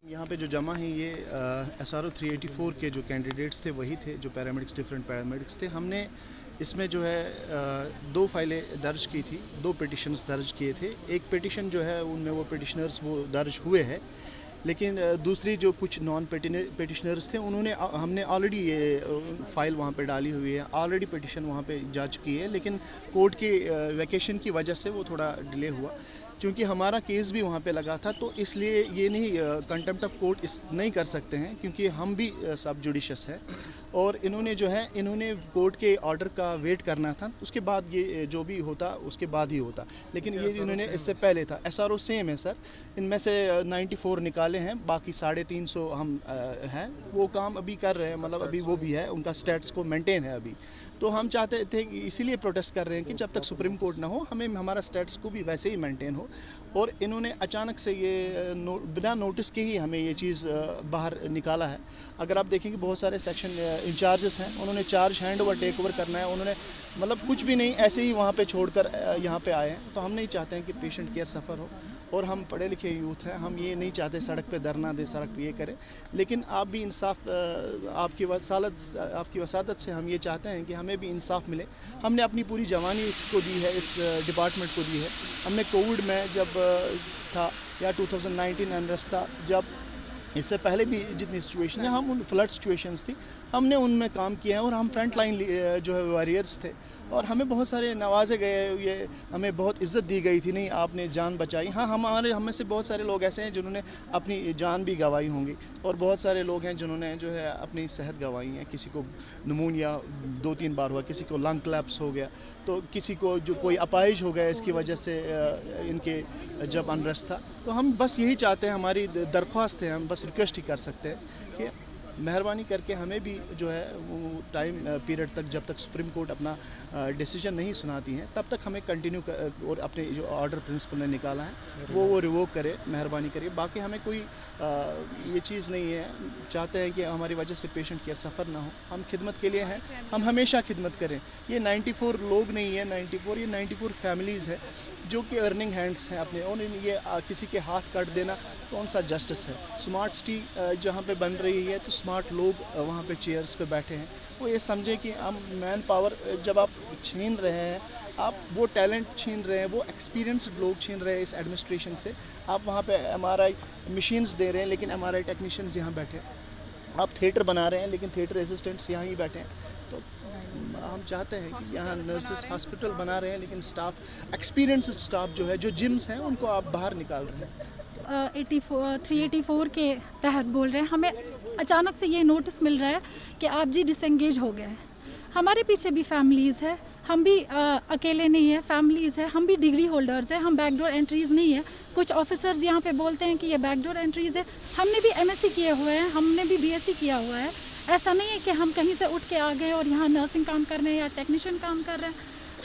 यहाँ पे जो जमा है ये SRO 384 के जो कैंडिडेट्स थे वही थे जो पैरामेडिक्स, डिफरेंट पैरामेडिक्स थे। हमने इसमें जो है 2 फाइलें दर्ज की थी, 2 पिटिशन्स दर्ज किए थे। एक पिटिशन जो है उनमें वो पिटिशनर्स वो दर्ज हुए हैं, लेकिन दूसरी जो कुछ नॉन पिटिशनर्स थे उन्होंने हमने ऑलरेडी ये फ़ाइल वहाँ पे डाली हुई है, ऑलरेडी पिटिशन वहाँ पे जा चुकी है, लेकिन कोर्ट के वैकेशन की वजह से वो थोड़ा डिले हुआ। क्योंकि हमारा केस भी वहाँ पे लगा था, तो इसलिए ये नहीं कंटेम्प्ट ऑफ कोर्ट नहीं कर सकते हैं, क्योंकि हम भी सब जुडिशियस है। और इन्होंने जो है इन्होंने कोर्ट के ऑर्डर का वेट करना था, उसके बाद ये जो भी होता उसके बाद ही होता, लेकिन ये इन्होंने इससे पहले था। SRO सेम है सर, इनमें से 94 निकाले हैं, बाकी 350 हम हैं, वो काम अभी कर रहे हैं, मतलब अभी वो भी है, उनका स्टेटस को मेंटेन है अभी। तो हम चाहते थे कि इसीलिए प्रोटेस्ट कर रहे हैं कि जब तक सुप्रीम कोर्ट ना हो हमें हमारा स्टेटस को भी वैसे ही मेंटेन हो। और इन्होंने अचानक से ये बिना नोटिस के ही हमें ये चीज़ बाहर निकाला है। अगर आप देखेंगे बहुत सारे सेक्शन इंचार्जेस हैं, उन्होंने charge hand over take over करना है, उन्होंने मतलब कुछ भी नहीं ऐसे ही वहाँ पे छोड़कर यहाँ पे आए हैं। तो हम नहीं चाहते हैं कि पेशेंट केयर सफ़र हो, और हम पढ़े लिखे यूथ हैं, हम ये नहीं चाहते सड़क पे धरना दे, सड़क पे ये करें। लेकिन आप भी इंसाफ, आपकी वसादत से हम ये चाहते हैं कि हमें भी इंसाफ मिले। हमने अपनी पूरी जवानी इसको दी है, इस डिपार्टमेंट को दी है। हमने कोविड में जब था या 2019 अनरेस्ट था, जब इससे पहले भी जितनी सिचुएशन है, हम उन फ्लड सिचुएशंस थी, हमने उनमें काम किया है, और हम फ्रंट लाइन जो है वॉरियर्स थे, और हमें बहुत सारे नवाजे गए, ये हमें बहुत इज़्ज़त दी गई थी, नहीं आपने जान बचाई। हाँ, हमें से बहुत सारे लोग ऐसे हैं जिन्होंने अपनी जान भी गंवाई होंगी, और बहुत सारे लोग हैं जिन्होंने जो है अपनी सेहत गंवाई है। किसी को निमोनिया 2-3 बार हुआ, किसी को लंग क्लैप्स हो गया, तो किसी को जो कोई अपाहिज हो गया इसकी वजह से इनके जब अनरेस्ट था। तो हम बस यही चाहते हैं, हमारी दरख्वास्त है, हम बस रिक्वेस्ट ही कर सकते हैं कि मेहरबानी करके हमें भी जो है वो टाइम पीरियड तक, जब तक सुप्रीम कोर्ट अपना डिसीजन नहीं सुनाती हैं, तब तक हमें कंटिन्यू और अपने जो ऑर्डर प्रिंसिपल ने निकाला है वो रिवोक करे, मेहरबानी करिए। बाकी हमें कोई ये चीज़ नहीं है, चाहते हैं कि हमारी वजह से पेशेंट केयर सफ़र ना हो। हम खिदमत के लिए हैं, हम हमेशा खिदमत करें। ये 94 लोग नहीं है, 94 फैमिलीज़ है जो कि अर्निंग हैंड्स हैं अपने, और ये किसी के हाथ काट देना कौन सा जस्टिस है। स्मार्ट सिटी जहाँ पे बन रही है, तो स्मार्ट लोग वहाँ पे चेयर्स पे बैठे हैं, वो ये समझे कि हम मैन पावर जब आप छीन रहे हैं, आप वो टैलेंट छीन रहे हैं, वो एक्सपीरियंस्ड लोग छीन रहे हैं इस एडमिनिस्ट्रेशन से। आप वहाँ पे MRI मशीन्स दे रहे हैं, लेकिन MRI टेक्नीशियंस यहाँ बैठे हैं। आप थिएटर बना रहे हैं, लेकिन थिएटर असिस्टेंट्स यहाँ ही बैठे हैं। तो हम चाहते हैं कि यहाँ नर्सेस हॉस्पिटल बना रहे हैं, लेकिन स्टाफ, एक्सपीरियंस्ड स्टाफ जो है, जो जिम्स हैं, उनको आप बाहर निकाल रहे हैं। 384 के तहत बोल रहे हैं, हमें अचानक से ये नोटिस मिल रहा है कि आप जी डिसएंगेज हो गए हैं। हमारे पीछे भी फैमिलीज़ है, हम भी अकेले नहीं है, फैमिलीज़ है, हम भी डिग्री होल्डर्स हैं, हम बैकडोर एंट्रीज़ नहीं है। कुछ ऑफिसर्स यहाँ पे बोलते हैं कि ये बैकडोर एंट्रीज़ है। हमने भी MSc किए हुए हैं, हमने भी BSc किया हुआ है। ऐसा नहीं है कि हम कहीं से उठ के आ गए और यहाँ नर्सिंग काम कर रहे हैं या टेक्नीशियन काम कर रहे हैं।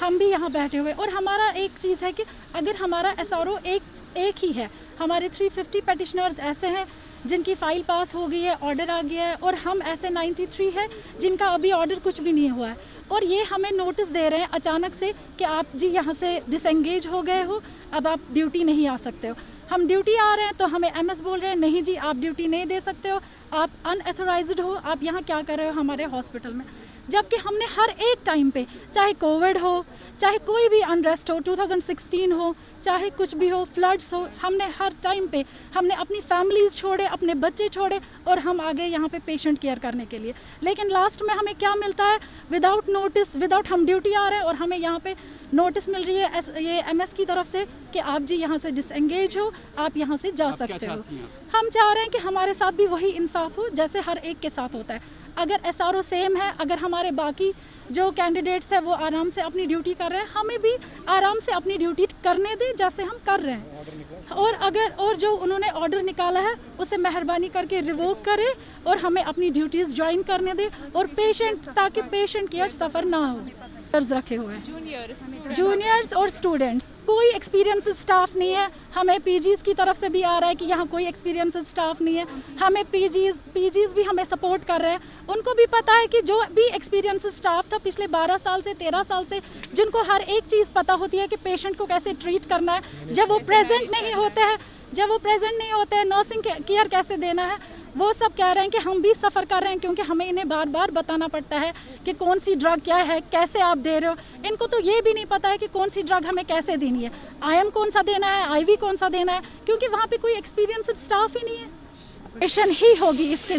हम भी यहाँ बैठे हुए, और हमारा एक चीज़ है कि अगर हमारा SRO एक ही है, हमारे 350 पेटिशनर्स ऐसे हैं जिनकी फ़ाइल पास हो गई है, ऑर्डर आ गया है, और हम ऐसे 93 है जिनका अभी ऑर्डर कुछ भी नहीं हुआ है, और ये हमें नोटिस दे रहे हैं अचानक से कि आप जी यहाँ से डिसएंगेज हो गए हो, अब आप ड्यूटी नहीं आ सकते हो। हम ड्यूटी आ रहे हैं तो हमें MS बोल रहे हैं नहीं जी आप ड्यूटी नहीं दे सकते हो, आप अनऑथराइज्ड हो, आप यहाँ क्या कर रहे हो हमारे हॉस्पिटल में। जबकि हमने हर एक टाइम पे, चाहे कोविड हो, चाहे कोई भी अनरेस्ट हो, 2016 हो, चाहे कुछ भी हो, फ्लड्स हो, हमने हर टाइम पे हमने अपनी फैमिलीज़ छोड़े, अपने बच्चे छोड़े, और हम आ गए यहाँ पे पेशेंट केयर करने के लिए। लेकिन लास्ट में हमें क्या मिलता है, विदाउट नोटिस, विदाउट हम ड्यूटी आ रहे हैं, और हमें यहाँ पे नोटिस मिल रही है ये MS की तरफ से कि आप जी यहाँ से डिसएंगेज हो, आप यहाँ से जा सकते हो। हम चाह रहे हैं कि हमारे साथ भी वही इंसाफ हो जैसे हर एक के साथ होता है। अगर SRO सेम है, अगर हमारे बाकी जो कैंडिडेट्स हैं वो आराम से अपनी ड्यूटी कर रहे हैं, हमें भी आराम से अपनी ड्यूटी करने दें जैसे हम कर रहे हैं। और जो उन्होंने ऑर्डर निकाला है उसे मेहरबानी करके रिवोक करें, और हमें अपनी ड्यूटीज़ ज्वाइन करने दें, और ताकि पेशेंट केयर सफ़र ना हो। रखे हुए हैं, जूनियर्स और स्टूडेंट्स। कोई एक्सपीरियंस स्टाफ नहीं है। हमें पीजीज़ की तरफ से भी आ रहा है कि यहाँ कोई एक्सपीरियंस स्टाफ नहीं है। हमें पीजीज़ भी हमें सपोर्ट कर रहे हैं। उनको भी पता है कि जो भी एक्सपीरियंस स्टाफ था पिछले 12 साल से 13 साल से, जिनको हर एक चीज़ पता होती है कि पेशेंट को कैसे ट्रीट करना है, जब वो प्रेजेंट नहीं होते हैं नर्सिंग केयर कैसे देना है, वो सब कह रहे हैं कि हम भी सफ़र कर रहे हैं, क्योंकि हमें इन्हें बार बार बताना पड़ता है कि कौन सी ड्रग क्या है, कैसे आप दे रहे हो। इनको तो ये भी नहीं पता है कि कौन सी ड्रग हमें कैसे देनी है, आईएम कौन सा देना है, आईवी कौन सा देना है, क्योंकि वहाँ पे कोई एक्सपीरियंस स्टाफ ही नहीं है। पेशेंट ही होगी इसके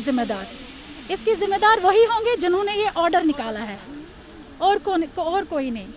जिम्मेदार वही होंगे जिन्होंने ये ऑर्डर निकाला है, और कोई नहीं।